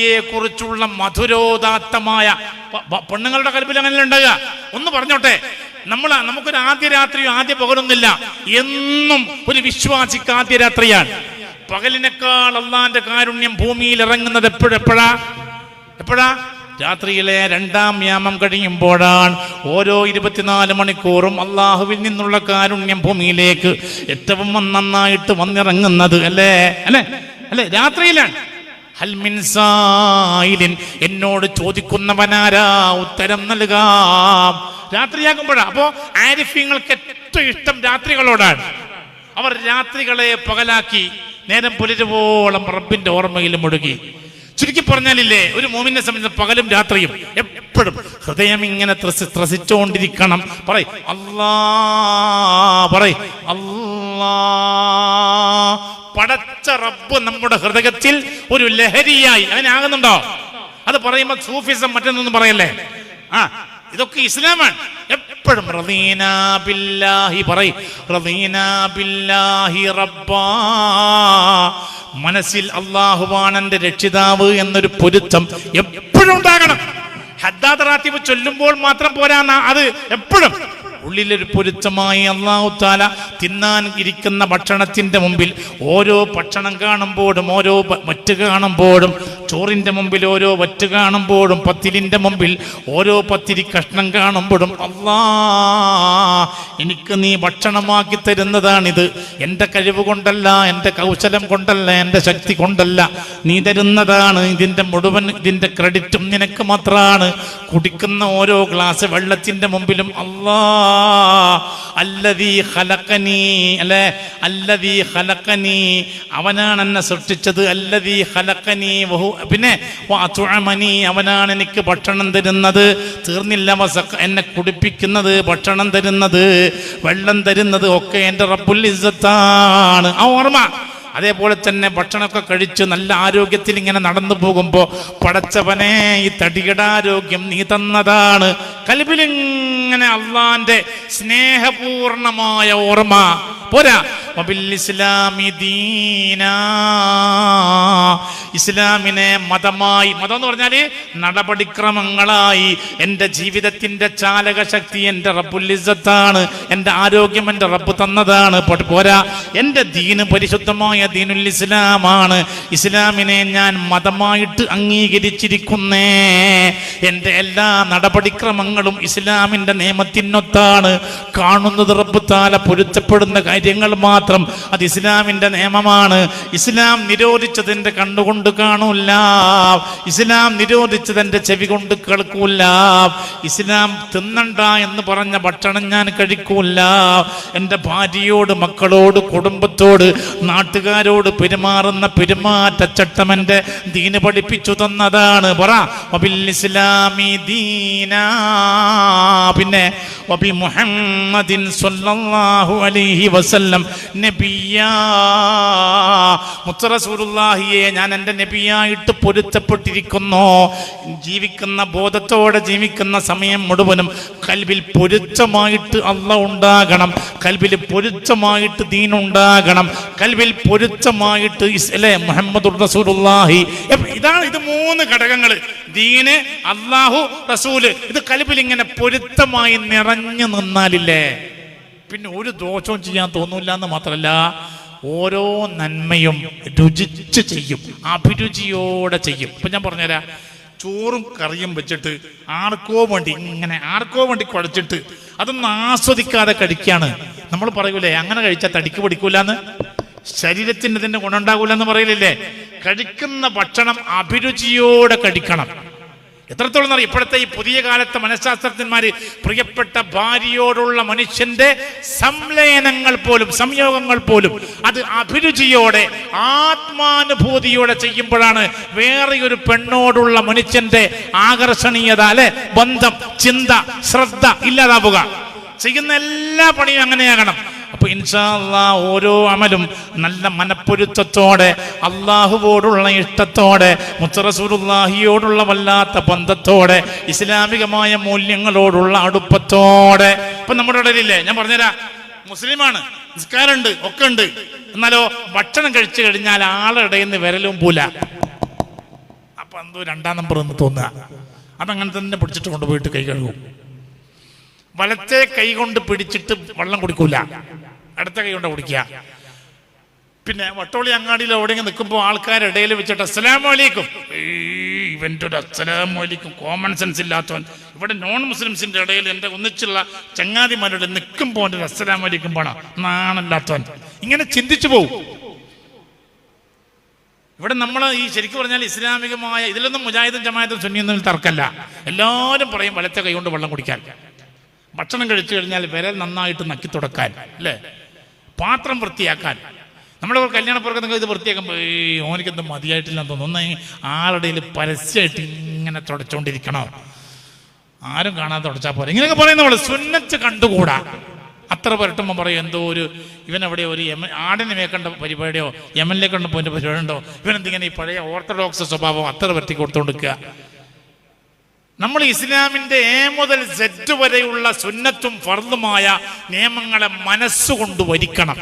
യെ കുറിച്ചുള്ള മധുരോദാത്തമായ പെണ്ണുങ്ങളുടെ കൽപ്പിൽ അങ്ങനെ ഉണ്ടാകുക. ഒന്ന് പറഞ്ഞോട്ടെ, നമുക്കൊരു ആദ്യ രാത്രിയോ ആദ്യ പകലൊന്നുമില്ല. എന്നും ഒരു വിശ്വാസിക്ക് ആദ്യ രാത്രിയാണ്. പകലിനേക്കാൾ അള്ളാന്റെ കാരുണ്യം ഭൂമിയിൽ ഇറങ്ങുന്നത് എപ്പോഴാ? രാത്രിയിലെ 2-ാം യാമം കഴിയുമ്പോഴാണ്. ഓരോ 24 മണിക്കൂറും അള്ളാഹുവിൽ നിന്നുള്ള കാരുണ്യം ഭൂമിയിലേക്ക് ഏറ്റവും നന്നായിട്ട് വന്നിറങ്ങുന്നത് അല്ലേ? രാത്രിയിലാണ്. എന്നോട് ചോദിക്കുന്നവനാരാ, ഉത്തരം നൽകാം. രാത്രിയാകുമ്പോഴാണ്. അപ്പോ ആരിഫ്യങ്ങൾക്ക് ഏറ്റവും ഇഷ്ടം രാത്രികളോടാണ്. അവർ രാത്രികളെ പകലാക്കി നേരം പുലരുവോളം റബ്ബിന്റെ ഓർമ്മയിൽ മുഴുകി. ചുരുക്കി പറഞ്ഞാലില്ലേ, ഒരു മോമിനെ സംബന്ധിച്ച് പകലും രാത്രിയും എപ്പോഴും ഹൃദയം ഇങ്ങനെ ത്രസിച്ചുകൊണ്ടിരിക്കണം. പറയ് അല്ലാ, പറയ് അല്ലാ. പടച്ച റബ്ബ് നമ്മുടെ ഹൃദയത്തിൽ ഒരു ലഹരിയായി അങ്ങനെ ആകുന്നുണ്ടോ? അത് പറയുമ്പോൾ സൂഫിസം മറ്റൊന്നും പറയല്ലേ. ഇതൊക്കെ ഇസ്ലാമാണ്. എപ്പോഴും റദീനാ ബില്ലാഹി, പറയ് റദീനാ ബില്ലാഹി റബ്ബാ. മനസ്സിൽ അല്ലാഹുവാണ് എൻ്റെ രക്ഷിതാവ് എന്നൊരു പൊരുത്തം എപ്പോഴും ഉണ്ടാകണം. ഹദ്ദാദ് റാത്തിബ് ചൊല്ലുമ്പോൾ മാത്രം പോരാ, അത് എപ്പോഴും ഉള്ളിലൊരു പൊരുത്തമായി. അല്ലാഹു തആല തിന്നാൻ ഇരിക്കുന്ന ഭക്ഷണത്തിന്റെ മുമ്പിൽ ഓരോ ഭക്ഷണം കാണുമ്പോഴും, ഓരോ വറ്റ് കാണുമ്പോഴും, ചോറിന്റെ മുമ്പിൽ ഓരോ വറ്റ് കാണുമ്പോഴും, പത്തിരിന്റെ മുമ്പിൽ ഓരോ പത്തിരി കഷ്ണം കാണുമ്പോഴും, അല്ലാ എനിക്ക് നീ ഭക്ഷണമാക്കി തരുന്നതാണിത്. എൻ്റെ കഴിവ് കൊണ്ടല്ല, എൻ്റെ കൗശലം കൊണ്ടല്ല, എൻ്റെ ശക്തി കൊണ്ടല്ല, നീ തരുന്നതാണ്. ഇതിന്റെ ക്രെഡിറ്റും നിനക്ക് മാത്രമാണ്. കുടിക്കുന്ന ഓരോ ഗ്ലാസ് വെള്ളത്തിന്റെ മുമ്പിലും അല്ലാ അല്ലദീ ഖലഖനീ, അല്ലേ, അല്ലദീ ഖലഖനീ, അവനാണ് എന്നെ സൃഷ്ടിച്ചത്. അല്ലദീ ഖലഖനീ വഹു, പിന്നെ വഅത്അമനീ, അവനാണ് എനിക്ക് ഭക്ഷണം തരുന്നത്. തീർന്നില്ല, എന്നെ കുടിപ്പിക്കുന്നത്, ഭക്ഷണം തരുന്നത്, വെള്ളം തരുന്നത് ഒക്കെ എൻ്റെ റബ്ബുൽ ഇസ്സത്താണ്. ആ ഓർമ്മ. അതേപോലെ തന്നെ ഭക്ഷണമൊക്കെ കഴിച്ച് നല്ല ആരോഗ്യത്തിൽ ഇങ്ങനെ നടന്നു പോകുമ്പോൾ പടച്ചവനെ, ഈ തടികടാരോഗ്യം നീ തന്നതാണ്. കൽബിലിങ്ങനെ അള്ളാന്റെ സ്നേഹപൂർണമായ ഓർമ്മ പോരാ. ഇസ്ലാമി ദീനാ, ഇസ്ലാമിനെ മതമായി, മതം എന്ന് പറഞ്ഞാൽ നടപടിക്രമങ്ങളായി. എൻ്റെ ജീവിതത്തിന്റെ ചാലക ശക്തി എൻ്റെ റബ്ബുൽ ഇസ്സത്താണ്. എൻ്റെ ആരോഗ്യം എൻ്റെ റബ്ബ് തന്നതാണ്. പോരാ, എൻ്റെ ദീന് പരിശുദ്ധമായ ദീനുൽ ഇസ്ലാമാണ്. ഇസ്ലാമിനെ ഞാൻ മതമായിട്ട് അംഗീകരിച്ചിരിക്കുന്നേ. എൻ്റെ എല്ലാ നടപടിക്രമങ്ങളും ഇസ്ലാമിൻ്റെ നിയമത്തിനൊത്താണ് കാണുന്നത്. റബ്ബ് തആല പൊരുത്തപ്പെടുന്ന കാര്യങ്ങൾ മാത്രം അത് ഇസ്ലാമിന്റെ നിയമമാണ്. ഇസ്ലാം നിരോധിച്ചതിന്റെ കണ്ണുകൊണ്ട് കാണൂല, ഇസ്ലാം നിരോധിച്ചതിന്റെ ചെവി കൊണ്ട് കേൾക്കൂല, ഇസ്ലാം തിന്നണ്ട എന്ന് പറഞ്ഞ ഭക്ഷണം ഞാൻ കഴിക്കൂല. എൻ്റെ ഭാര്യയോട്, മക്കളോട്, കുടുംബത്തോട്, നാട്ടുകാരോട് പെരുമാറുന്ന പെരുമാറ്റച്ചട്ടം എൻ്റെ ദീന് പഠിപ്പിച്ചു തന്നതാണ്. പറ വബിൽ ഇസ്ലാമി ദീനാ, പിന്നെ വബി മുഹമ്മദിൻ സ്വല്ലല്ലാഹു അലൈഹി വസല്ലം നബിയാ. മുത്ത റസൂലുള്ളാഹിയെ ഞാൻ എൻ്റെ നബിയായിട്ട് പൊരുത്തപ്പെട്ടിരിക്കുന്നു. ജീവിക്കുന്ന ബോധത്തോടെ ജീവിക്കുന്ന സമയം മുഴുവനും കൽബിൽ പൊരുത്തമായിട്ട് അല്ലാഹ് ഉണ്ടാകണം, കൽബിൽ പൊരുത്തമായിട്ട് ദീൻ ഉണ്ടാകണം, കൽബിൽ പൊരുത്തമായിട്ട് മുഹമ്മദുർ റസൂലുള്ളാഹി. ഇതാണ്, ഇത് 3 ഘടകങ്ങൾ. ദീന്, അല്ലാഹു, റസൂല്. ഇത് കൽബിൽ ഇങ്ങനെ പൊരുത്തമായി നിറഞ്ഞു നിന്നാലില്ലേ, പിന്നെ ഒരു ദോഷവും ചെയ്യാൻ തോന്നൂല്ല എന്ന് മാത്രമല്ല, ഓരോ നന്മയും രുചിച്ച് ചെയ്യും, അഭിരുചിയോടെ ചെയ്യും. ഇപ്പൊ ഞാൻ പറഞ്ഞുതരാം, ചോറും കറിയും വെച്ചിട്ട് ആർക്കോ വേണ്ടി കുഴച്ചിട്ട് അതൊന്നും ആസ്വദിക്കാതെ കഴിക്കാണ്. നമ്മൾ പറയൂലേ, അങ്ങനെ കഴിച്ചാൽ തടിക്ക് പിടിക്കൂലെന്ന്, ശരീരത്തിന് ഇതിന്റെ ഗുണമുണ്ടാകൂലെന്ന് പറയില്ലേ. കഴിക്കുന്ന ഭക്ഷണം അഭിരുചിയോടെ കഴിക്കണം. എത്രത്തോളം അറിയാം, ഇപ്പോഴത്തെ ഈ പുതിയ കാലത്തെ മനഃശാസ്ത്രജ്ഞന്മാര് പ്രിയപ്പെട്ട ഭാര്യയോടുള്ള മനുഷ്യന്റെ സംലയനങ്ങൾ പോലും, സംയോഗങ്ങൾ പോലും അത് അഭിരുചിയോടെ, ആത്മാനുഭൂതിയോടെ ചെയ്യുമ്പോഴാണ് വേറെ ഒരു പെണ്ണോടുള്ള മനുഷ്യന്റെ ആകർഷണീയത, ബന്ധം, ചിന്ത, ശ്രദ്ധ ഇല്ലാതാവുക. ചെയ്യുന്ന എല്ലാ പണിയും അങ്ങനെയാകണം. അപ്പൊ ഇൻഷാ അല്ലാഹ് ഓരോ അമലും നല്ല മനപ്പൊരുത്തത്തോടെ, അള്ളാഹുവോടുള്ള ഇഷ്ടത്തോടെ, മുത്ത റസൂലുള്ളാഹിയോടുള്ള വല്ലാത്ത ബന്ധത്തോടെ, ഇസ്ലാമികമായ മൂല്യങ്ങളോടുള്ള അടുപ്പത്തോടെ. ഇപ്പൊ നമ്മുടെ ഇടയിലില്ലേ, ഞാൻ പറഞ്ഞുതരാം, മുസ്ലിമാണ്, നിസ്കാരമുണ്ട്, ഒക്കെ ഉണ്ട്, എന്നാലോ ഭക്ഷണം കഴിച്ചു കഴിഞ്ഞാൽ ആളുടെ വിരലും പൂല. അപ്പൊ എന്തോ 2ാം നമ്പർ എന്ന് തോന്നുക. അതങ്ങനെ തന്നെ പിടിച്ചിട്ട് കൊണ്ടുപോയിട്ട് കൈ കഴുകും. വലത്തെ കൈ കൊണ്ട് പിടിച്ചിട്ട് വെള്ളം കുടിക്കൂല, അടുത്ത കൈ കൊണ്ട് കുടിക്കുക. പിന്നെ വട്ടോളി അങ്ങാടിയിൽ എവിടെയെങ്കിലും നിൽക്കുമ്പോൾ ആൾക്കാരിടയിൽ വെച്ചിട്ട് അസ്സലാമു അലൈക്കും, ഇവൻ്റെ ഒരു അസ്സലാമു അലൈക്കും കോമൺ സെൻസ് ഇല്ലാത്തവൻ. ഇവിടെ നോൺ മുസ്ലിംസിന്റെ ഇടയിൽ എൻ്റെ ഒന്നിച്ചുള്ള ചങ്ങാതിമാരുടെ നിൽക്കുമ്പോൾ എൻ്റെ അസ്സലാമു അലൈക്കും പോണം, നാണല്ലാത്തവൻ. ഇങ്ങനെ ചിന്തിച്ചു പോകും. ഇവിടെ നമ്മൾ ഈ ശരിക്കും പറഞ്ഞാൽ ഇസ്ലാമികമായ ഇതിലൊന്നും മുജാഹിദും ജമാഅത്തും സുന്നിയൊന്നും തർക്കമല്ല. എല്ലാവരും പറയും വലത്തെ കൈ കൊണ്ട് വെള്ളം കുടിക്കാൻ, ഭക്ഷണം കഴിച്ചു കഴിഞ്ഞാൽ വിരൽ നന്നായിട്ട് നക്കി തുടക്കാൻ, അല്ലേ, പാത്രം വൃത്തിയാക്കാൻ. നമ്മുടെ കല്യാണപ്പുറത്ത് ഇത് വൃത്തിയാക്കുമ്പോൾ ഓനിക്കെന്തും മതിയായിട്ടില്ലെന്ന് തോന്നുന്നു. ആളുടെയിൽ പരസ്യമായിട്ട് ഇങ്ങനെ തുടച്ചുകൊണ്ടിരിക്കണോ, ആരും കാണാതെ തുടച്ചാൽ പോലെ, ഇങ്ങനെയൊക്കെ പറയുന്ന സുന്നത്ത് കണ്ടുകൂടാ. അത്ര പുരട്ടുമ്പോൾ പറയും എന്തോ ഒരു ഇവനെവിടെ ഒരു ആടിനെ മേക്കേണ്ട പരിപാടിയോ MLA കൊണ്ട് പോയിൻ്റെ പരിപാടി ഉണ്ടോ, ഇവനെന്തിങ്ങനെ ഈ പഴയ ഓർത്തഡോക്സ് സ്വഭാവം അത്ര വരുത്തി കൊടുത്തുകൊടുക്കുക. നമ്മൾ ഇസ്ലാമിന്റെ A മുതൽ Z വരെയുള്ള സുന്നത്തും ഫർളുമായ നിയമങ്ങളെ മനസ്സുകൊണ്ട് വരിക്കണം.